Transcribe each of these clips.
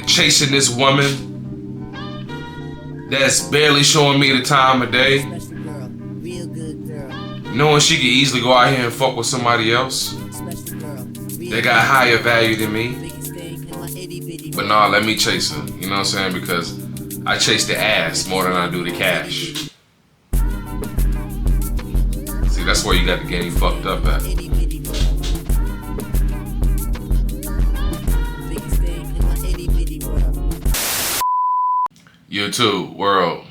chasing this woman that's barely showing me the time of day, knowing she could easily go out here and fuck with somebody else that got higher value than me. But nah, let me chase her, you know what I'm saying? Because I chase the ass more than I do the cash. See, that's where you got the game fucked up at. YouTube world,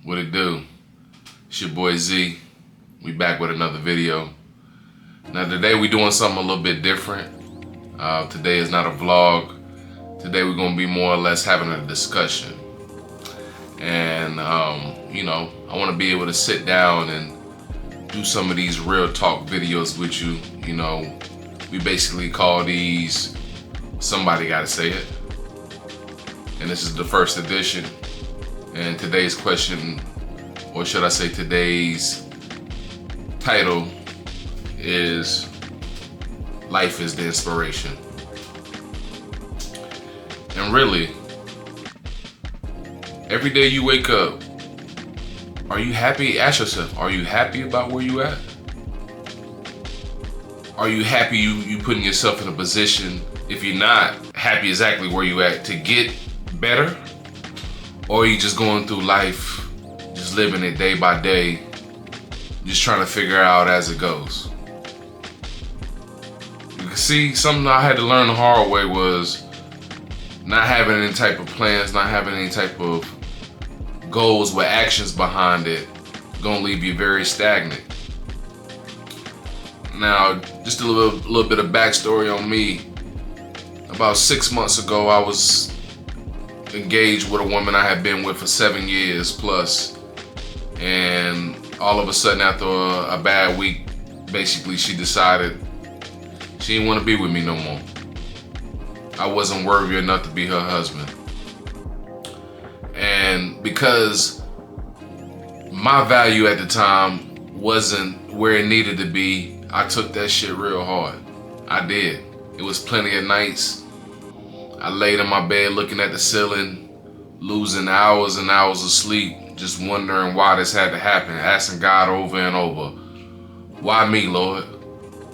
what it do? It's your boy Z. We back with another video. Now today we doing something a little bit different. Today is not a vlog. Today we're gonna be more or less having a discussion. And you know, I wanna be able to sit down and do some of these real talk videos with you. You know, we basically call these Somebody Gotta Say It. And this is the first edition. And today's question, or should I say today's title, is Life is the Inspiration. And really, every day you wake up, are you happy? Ask yourself, are you happy about where you at? Are you happy you putting yourself in a position, if you're not happy exactly where you at, to get better? Or are you just going through life, just living it day by day, just trying to figure out as it goes? You can see, something I had to learn the hard way was not having any type of plans, not having any type of goals with actions behind it, gonna leave you very stagnant. Now, just a little bit of backstory on me. About 6 months ago, I was engaged with a woman I had been with for 7 years plus, and all of a sudden after a bad week, basically she decided she didn't want to be with me no more. I wasn't worthy enough to be her husband. And because my value at the time wasn't where it needed to be, I took that shit real hard. I did. It was plenty of nights I laid in my bed looking at the ceiling, losing hours and hours of sleep, just wondering why this had to happen, asking God over and over, why me, Lord?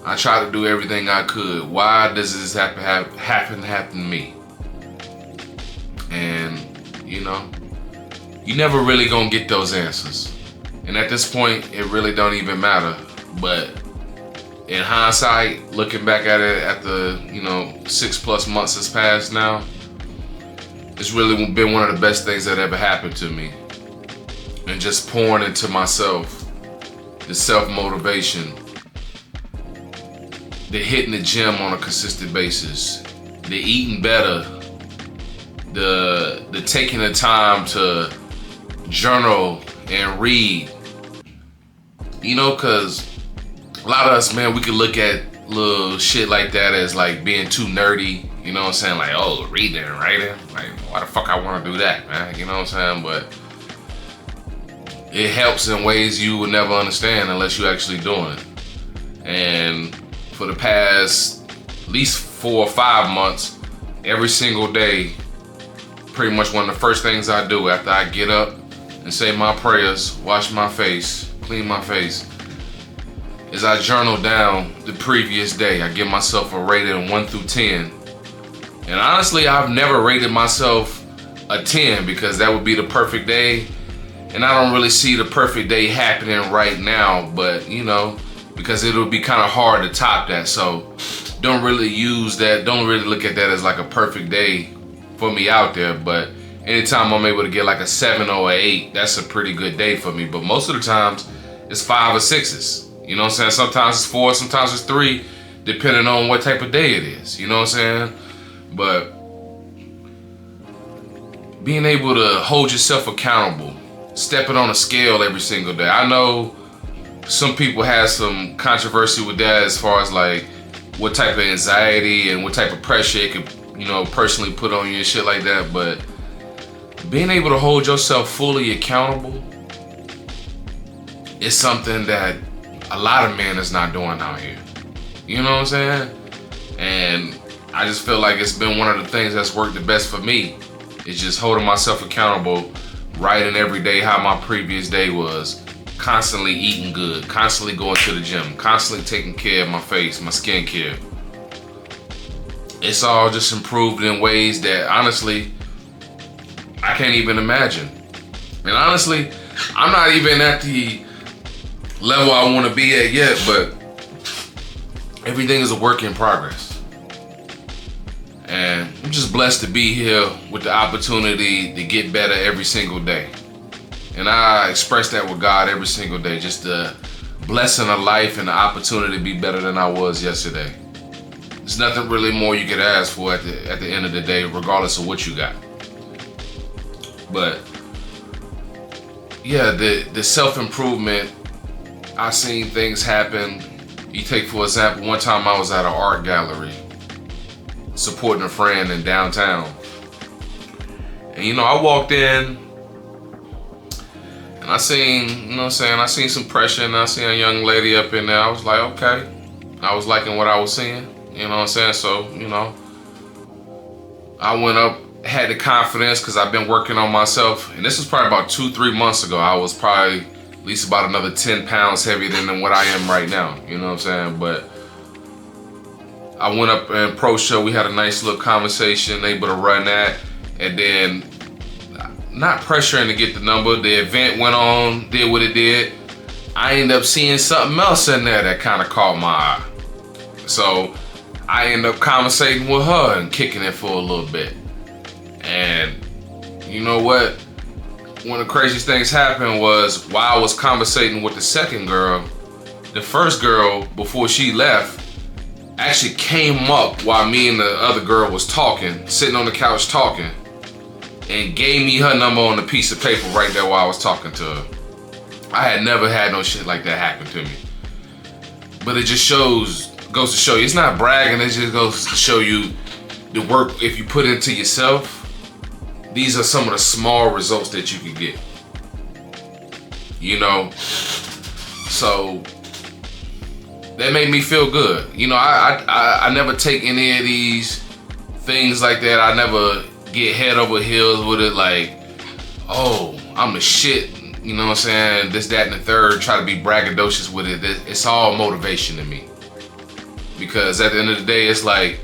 I tried to do everything I could. Why does this happen to me? And, you know, you never really gonna get those answers. And at this point, it really don't even matter. But in hindsight, looking back at it after, 6+ months has passed now, it's really been one of the best things that ever happened to me. And just pouring into myself, the self-motivation, the hitting the gym on a consistent basis, the eating better, the taking the time to journal and read. You know, because a lot of us, man, we could look at little shit like that as like being too nerdy, you know what I'm saying? Like, oh, reading and writing, like, why the fuck I want to do that, man? You know what I'm saying? But it helps in ways you would never understand unless you're actually doing it. And for the past at least 4 or 5 months, every single day, pretty much one of the first things I do after I get up and say my prayers, wash my face, clean my face, is I journal down the previous day. I give myself a rating 1 through 10. And honestly, I've never rated myself a 10 because that would be the perfect day. And I don't really see the perfect day happening right now, but you know, because it'll be kind of hard to top that. So don't really use that, don't really look at that as like a perfect day for me out there. But anytime I'm able to get like a 7 or an 8, that's a pretty good day for me. But most of the times it's 5 or 6s. You know what I'm saying? Sometimes it's 4, sometimes it's 3, depending on what type of day it is. You know what I'm saying? But being able to hold yourself accountable, stepping on a scale every single day. I know some people have some controversy with that as far as like what type of anxiety and what type of pressure it could, personally put on you and shit like that. But being able to hold yourself fully accountable is something that a lot of men is not doing out here. You know what I'm saying? And I just feel like it's been one of the things that's worked the best for me. It's just holding myself accountable, writing every day how my previous day was, constantly eating good, constantly going to the gym, constantly taking care of my face, my skincare. It's all just improved in ways that honestly, I can't even imagine. And honestly, I'm not even at the level I want to be at yet, but everything is a work in progress. And I'm just blessed to be here with the opportunity to get better every single day. And I express that with God every single day, just the blessing of life and the opportunity to be better than I was yesterday. There's nothing really more you could ask for at the end of the day, regardless of what you got. But yeah, the self-improvement, I've seen things happen. You take, for example, one time I was at an art gallery supporting a friend in downtown. And I walked in and I seen, I seen some pressure, and I seen a young lady up in there. I was like, okay. I was liking what I was seeing, So, I went up, had the confidence because I've been working on myself. And this was probably about 2-3 months ago. I was probably at least about another 10 pounds heavier than what I am right now. But I went up and pro show. We had a nice little conversation, able to run that. And then, not pressuring to get the number, the event went on, did what it did. I ended up seeing something else in there that kind of caught my eye. So I ended up conversating with her and kicking it for a little bit. And you know what? One of the craziest things happened was while I was conversating with the second girl, the first girl, before she left, actually came up while me and the other girl was talking, sitting on the couch talking, and gave me her number on a piece of paper right there while I was talking to her. I had never had no shit like that happen to me. But it just goes to show you, it's not bragging, it just goes to show you the work if you put into yourself. These are some of the small results that you can get. So that made me feel good. I never take any of these things like that. I never get head over heels with it like, oh, I'm the shit. This, that, and the third. Try to be braggadocious with it. It's all motivation to me. Because at the end of the day, it's like,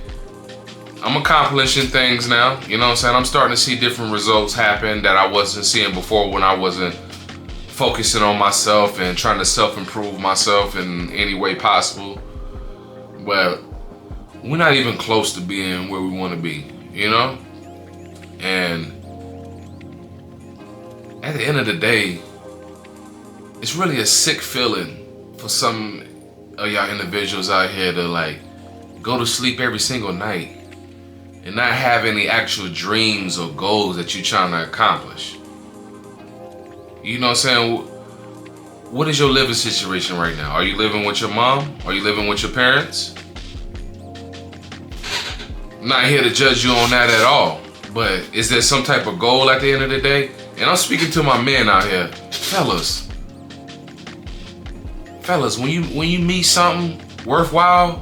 I'm accomplishing things now. I'm starting to see different results happen that I wasn't seeing before when I wasn't focusing on myself and trying to self-improve myself in any way possible. But we're not even close to being where we want to be, And at the end of the day, it's really a sick feeling for some of y'all individuals out here to go to sleep every single night and not have any actual dreams or goals that you're trying to accomplish. What is your living situation right now? Are you living with your mom? Are you living with your parents? I'm not here to judge you on that at all, but is there some type of goal at the end of the day? And I'm speaking to my men out here. Fellas, when you meet something worthwhile,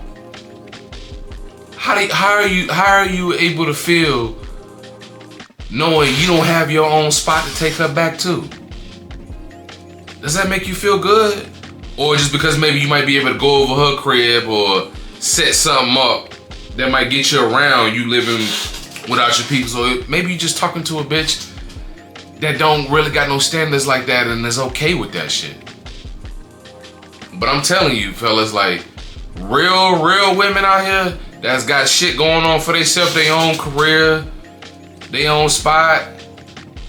how are you able to feel knowing you don't have your own spot to take her back to? Does that make you feel good? Or just because maybe you might be able to go over her crib or set something up that might get you around, you living without your people. So maybe you just talking to a bitch that don't really got no standards like that and is okay with that shit. But I'm telling you, fellas, real women out here that's got shit going on for themselves, their own career, their own spot,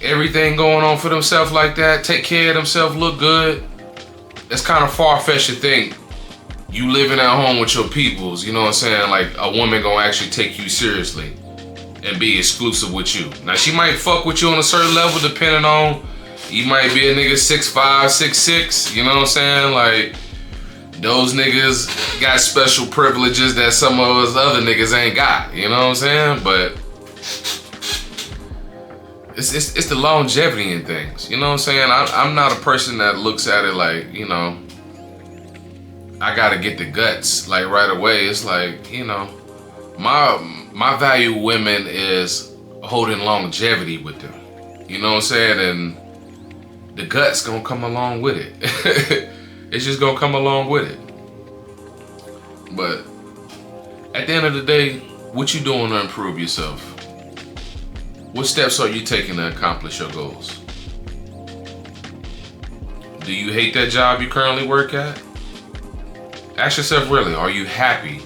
everything going on for themselves like that, take care of themselves, look good. It's kind of far-fetched to think you living at home with your peoples, like a woman gonna actually take you seriously and be exclusive with you. Now she might fuck with you on a certain level depending on, you might be a nigga 6'5", 6'6", those niggas got special privileges that some of us other niggas ain't got, But it's the longevity in things, I'm not a person that looks at it like, I gotta get the guts right away. It's my my value with women is holding longevity with them. You know what I'm saying? And the guts gonna come along with it. It's just gonna come along with it. But at the end of the day, what you doing to improve yourself? What steps are you taking to accomplish your goals? Do you hate that job you currently work at? Ask yourself really, are you happy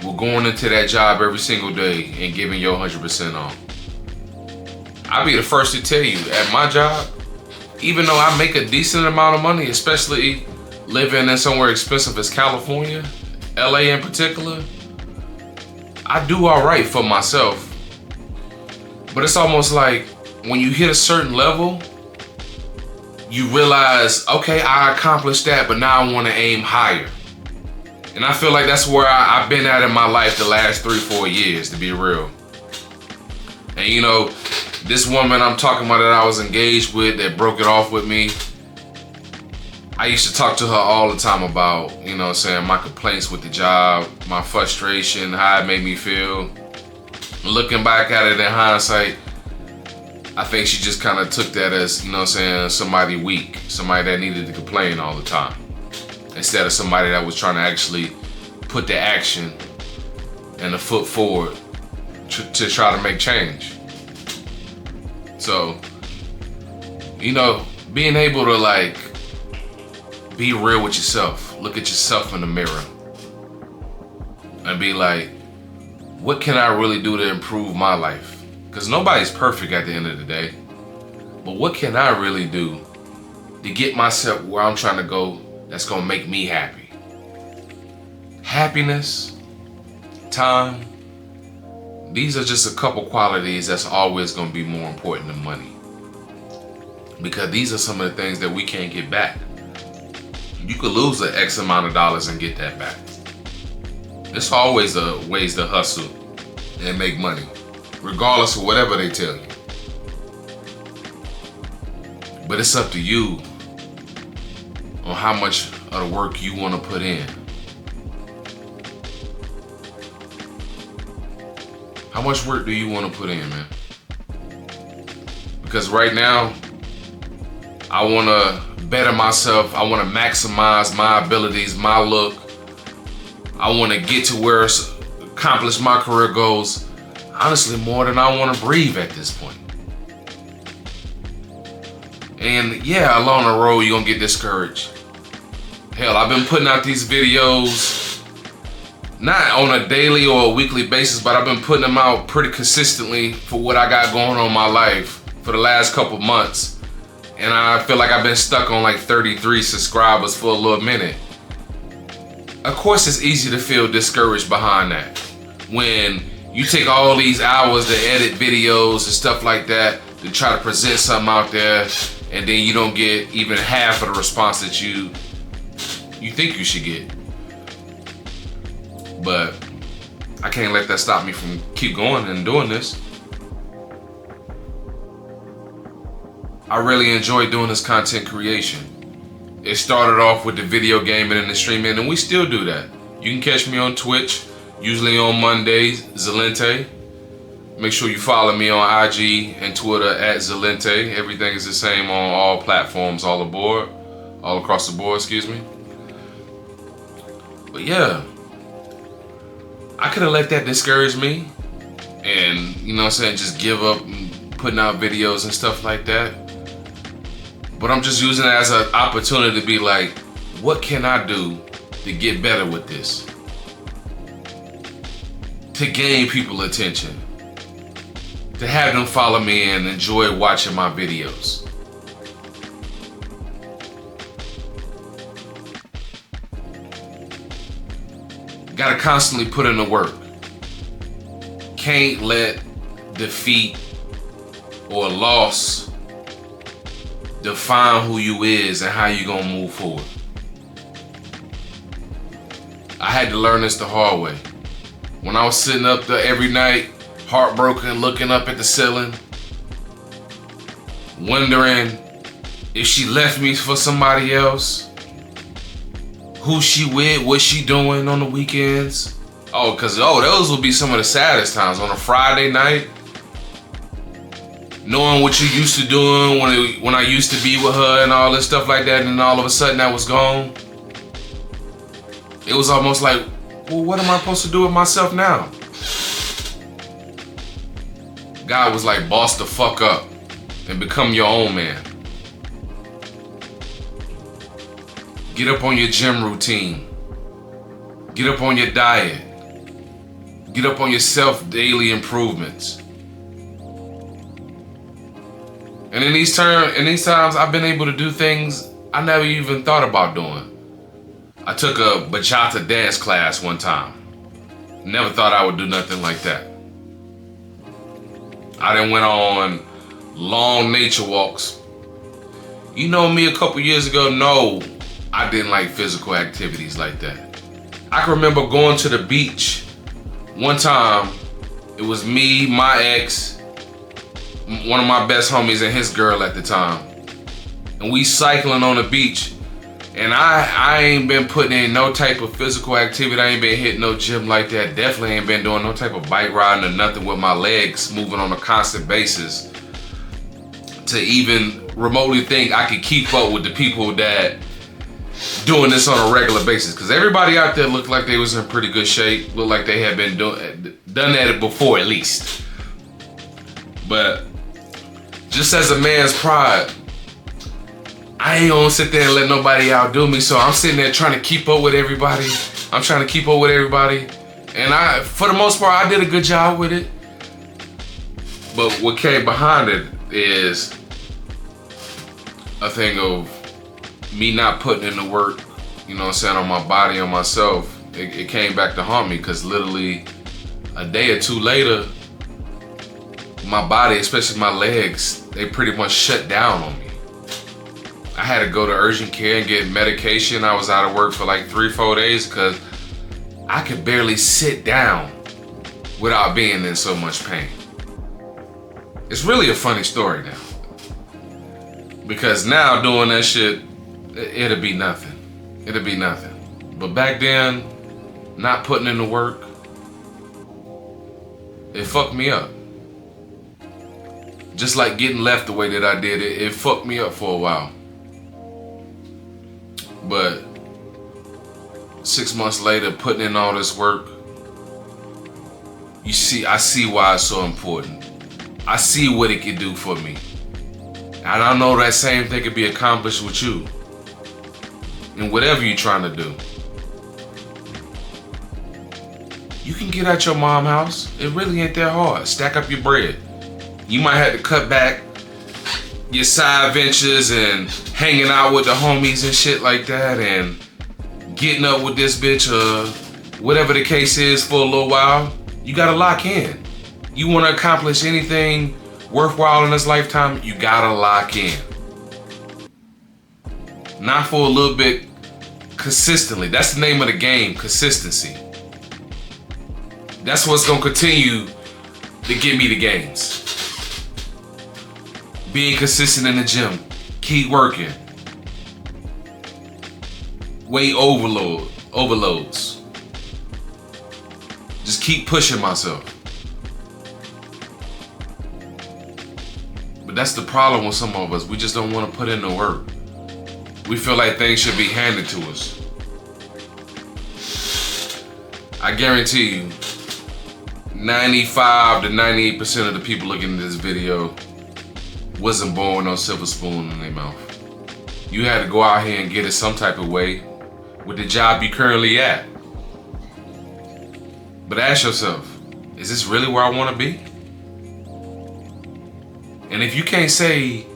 with going into that job every single day and giving your 100% on? I'll be the first to tell you, at my job, even though I make a decent amount of money, especially living in somewhere expensive as California, LA in particular, I do all right for myself. But it's almost like when you hit a certain level, you realize, okay, I accomplished that, but now I want to aim higher. And I feel like that's where I've been at in my life the last 3-4 years, to be real. And you know, this woman I'm talking about that I was engaged with, that broke it off with me, I used to talk to her all the time about, you know what I'm saying, my complaints with the job, my frustration, how it made me feel. Looking back at it in hindsight, I think she just kind of took that as, you know what I'm saying, somebody weak, somebody that needed to complain all the time, instead of somebody that was trying to actually put the action and the foot forward to try to make change. So, you know, being able to like be real with yourself, look at yourself in the mirror and be like, what can I really do to improve my life? Because nobody's perfect at the end of the day. But what can I really do to get myself where I'm trying to go that's going to make me happy? Happiness, time, these are just a couple qualities that's always going to be more important than money. Because these are some of the things that we can't get back. You could lose an X amount of dollars and get that back. There's always ways to hustle and make money, regardless of whatever they tell you. But it's up to you on how much of the work you want to put in. How much work do you want to put in, man? Because right now, I want to better myself. I want to maximize my abilities, my look. I want to get to where accomplish my career goals, honestly, more than I want to breathe at this point. And yeah, along the road, you're going to get discouraged. Hell, I've been putting out these videos, not on a daily or a weekly basis, but I've been putting them out pretty consistently for what I got going on in my life for the last couple months. And I feel like I've been stuck on like 33 subscribers for a little minute. Of course, it's easy to feel discouraged behind that. When you take all these hours to edit videos and stuff like that to try to present something out there, and then you don't get even half of the response that you think you should get. But I can't let that stop me from keep going and doing this. I really enjoy doing this content creation. It started off with the video gaming and the streaming, and we still do that. You can catch me on Twitch, usually on Mondays, Zalente. Make sure you follow me on IG and Twitter at Zalente. Everything is the same on all platforms, all across the board, excuse me. But yeah, I could have let that discourage me and, you know what I'm saying, just give up putting out videos and stuff like that. But I'm just using it as an opportunity to be like, what can I do to get better with this? To gain people's attention. To have them follow me and enjoy watching my videos. Gotta constantly put in the work. Can't let defeat or loss define who you is and how you gonna move forward. I had to learn this the hard way. When I was sitting up there every night, heartbroken, looking up at the ceiling, wondering if she left me for somebody else, who she with, what she doing on the weekends, Those will be some of the saddest times on a Friday night. Knowing what you used to doing when I used to be with her and all this stuff like that, and then all of a sudden that was gone. It was almost like, well, what am I supposed to do with myself now? God was like, boss the fuck up and become your own man. Get up on your gym routine. Get up on your diet. Get up on your self-daily improvements. And in these times, I've been able to do things I never even thought about doing. I took a bachata dance class one time. Never thought I would do nothing like that. I then went on long nature walks. You know me a couple years ago, no, I didn't like physical activities like that. I can remember going to the beach one time. It was me, my ex, one of my best homies and his girl at the time. And we cycling on the beach. And I ain't been putting in no type of physical activity. I ain't been hitting no gym like that. Definitely ain't been doing no type of bike riding or nothing with my legs moving on a constant basis to even remotely think I could keep up with the people that doing this on a regular basis. Because everybody out there looked like they was in pretty good shape. Looked like they had been done that before at least. But just as a man's pride, I ain't gonna sit there and let nobody outdo me. So I'm sitting there trying to keep up with everybody. I'm trying to keep up with everybody. And for the most part, I did a good job with it. But what came behind it is a thing of me not putting in the work, you know what I'm saying, on my body, on myself. It came back to haunt me because literally a day or two later, my body, especially my legs, they pretty much shut down on me. I had to go to urgent care and get medication. I was out of work for like 3-4 days because I could barely sit down without being in so much pain. It's really a funny story now. Because now doing that shit, it'll be nothing. It'll be nothing. But back then, not putting in the work, it fucked me up. Just like getting left the way that I did, it fucked me up for a while. But 6 months later, putting in all this work, I see why it's so important. I see what it can do for me. And I know that same thing can be accomplished with you. And whatever you're trying to do. You can get out your mom's house. It really ain't that hard. Stack up your bread. You might have to cut back your side ventures and hanging out with the homies and shit like that and getting up with this bitch or whatever the case is for a little while. You gotta lock in. You wanna accomplish anything worthwhile in this lifetime, you gotta lock in. Not for a little bit, consistently. That's the name of the game, consistency. That's what's gonna continue to get me the gains. Being consistent in the gym, keep working. Weight overloads. Just keep pushing myself. But that's the problem with some of us. We just don't want to put in the work. We feel like things should be handed to us. I guarantee you, 95 to 98% of the people looking at this video wasn't born with no silver spoon in their mouth. You had to go out here and get it some type of way with the job you currently at. But ask yourself, is this really where I want to be? And if you can't say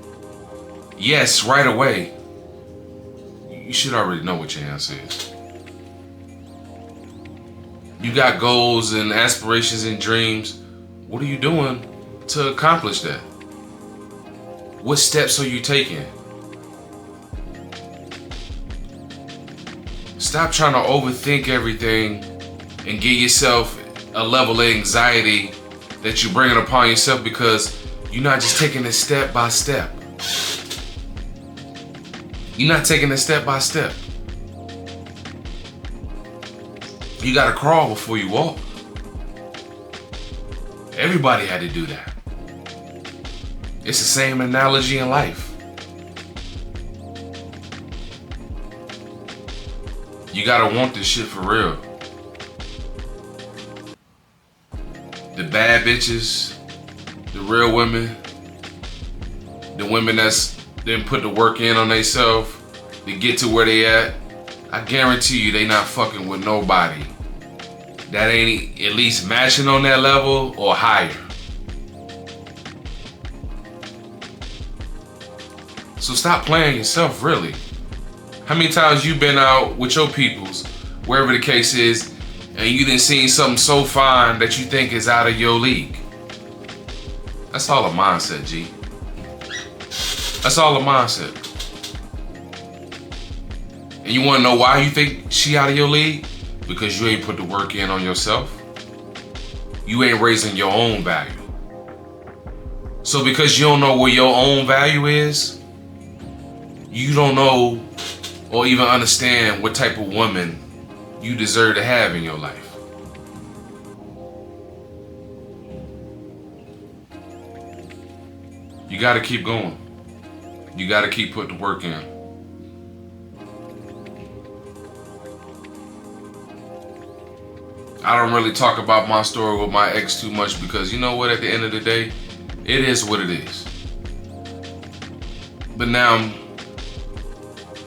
yes right away, you should already know what your answer is. You got goals and aspirations and dreams. What are you doing to accomplish that? What steps are you taking? Stop trying to overthink everything and give yourself a level of anxiety that you're bringing upon yourself because you're not just taking it step by step. You're not taking it step by step. You gotta crawl before you walk. Everybody had to do that. It's the same analogy in life. You gotta want this shit for real. The bad bitches, the real women, the women that's didn't put the work in on themselves to get to where they at, I guarantee you they not fucking with nobody that ain't at least matching on that level or higher. So stop playing yourself, really. How many times you been out with your peoples, wherever the case is, and you done seen something so fine that you think is out of your league? That's all a mindset, G. That's all a mindset. And you wanna know why you think she out of your league? Because you ain't put the work in on yourself. You ain't raising your own value. So because you don't know where your own value is, you don't know or even understand what type of woman you deserve to have in your life. You gotta keep going. You gotta keep putting the work in. I don't really talk about my story with my ex too much because you know what, at the end of the day, it is what it is. But now,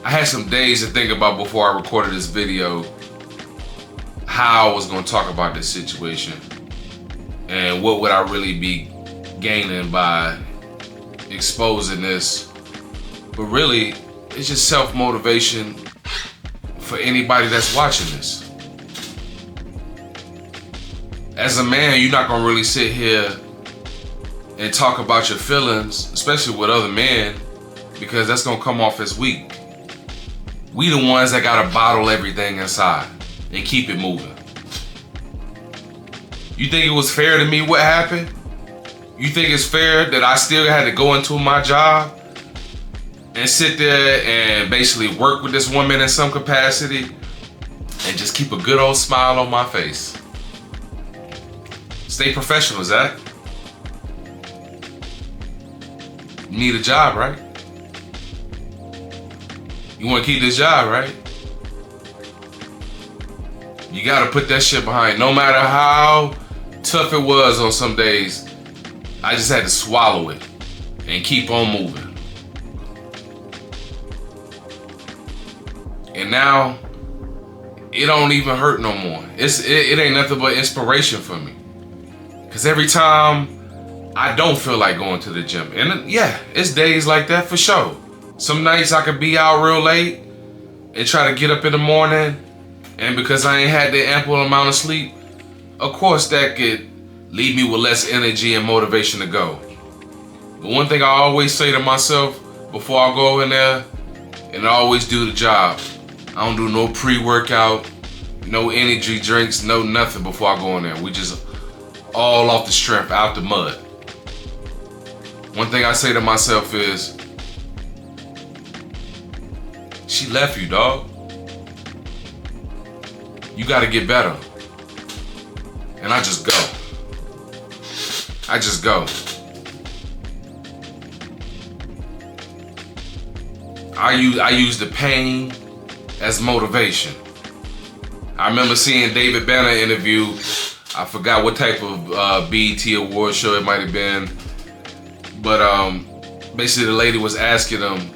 I had some days to think about before I recorded this video how I was gonna talk about this situation and what would I really be gaining by exposing this. But really, it's just self-motivation for anybody that's watching this. As a man, you're not gonna really sit here and talk about your feelings, especially with other men, because that's gonna come off as weak. We the ones that gotta bottle everything inside and keep it moving. You think it was fair to me what happened? You think it's fair that I still had to go into my job and sit there and basically work with this woman in some capacity and just keep a good old smile on my face? Stay professional, Zach. You need a job, right? You want to keep this job, right? You got to put that shit behind. No matter how tough it was on some days, I just had to swallow it and keep on moving. And now, it don't even hurt no more. It ain't nothing but inspiration for me. Because every time I don't feel like going to the gym, and yeah, it's days like that for sure. Some nights I could be out real late and try to get up in the morning, and because I ain't had the ample amount of sleep, of course that could leave me with less energy and motivation to go. But one thing I always say to myself before I go in there, and I always do the job, I don't do no pre-workout, no energy drinks, no nothing before I go in there. We just all off the strength, out the mud. One thing I say to myself is, she left you, dog. You gotta get better. And I just go. I just go. I use the pain as motivation. I remember seeing David Banner interview, I forgot what type of BET award show it might have been, but basically the lady was asking him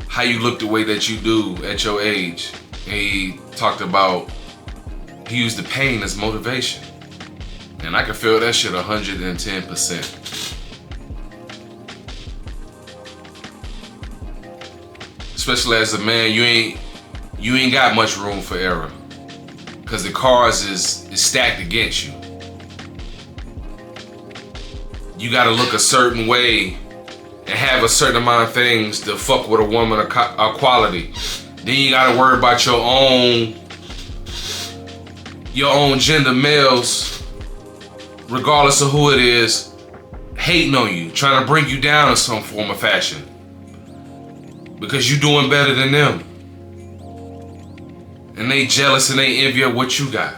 how you look the way that you do at your age, and he talked about he used the pain as motivation, and I can feel that shit 110%. Especially as a man, you ain't got much room for error, because the cards is stacked against you. You gotta look a certain way and have a certain amount of things to fuck with a woman of quality. Then you gotta worry about your own gender males, regardless of who it is, hating on you, trying to bring you down in some form of fashion, because you're doing better than them. and they jealous and they envy of what you got.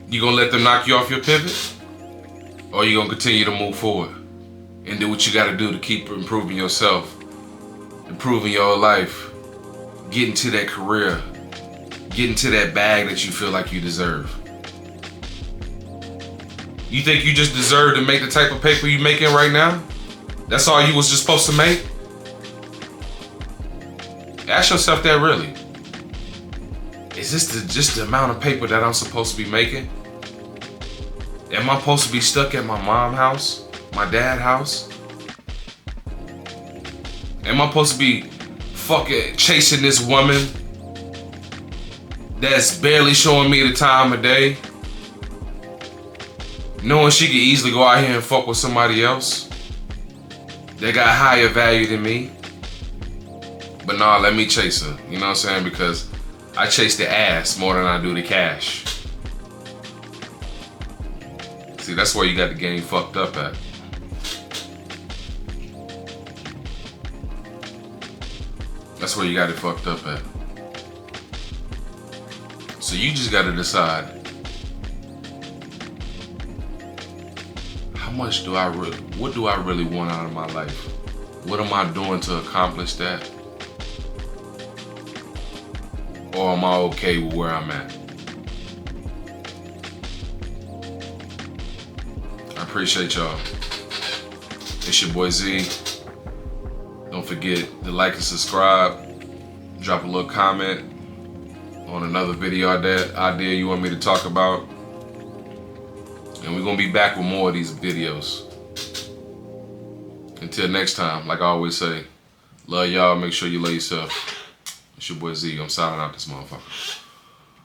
You gonna let them knock you off your pivot? Or you gonna continue to move forward and do what you gotta do to keep improving yourself, improving your life, getting to that career, getting to that bag that you feel like you deserve? You think you just deserve to make the type of paper you making right now? That's all you was just supposed to make? Ask yourself that really. Is this just the amount of paper that I'm supposed to be making? Am I supposed to be stuck at my mom's house? My dad's house? Am I supposed to be fucking chasing this woman that's barely showing me the time of day? Knowing she could easily go out here and fuck with somebody else that got higher value than me? But nah, let me chase her. You know what I'm saying? Because I chase the ass more than I do the cash. See, that's where you got the game fucked up at. That's where you got it fucked up at. So you just gotta decide, what do I really want out of my life? What am I doing to accomplish that? Or am I okay with where I'm at? I appreciate y'all. It's your boy Z. Don't forget to like and subscribe. Drop a little comment on another video idea you want me to talk about. And we're gonna be back with more of these videos. Until next time, like I always say, love y'all, make sure you love yourself. It's your boy Z, I'm signing out this motherfucker.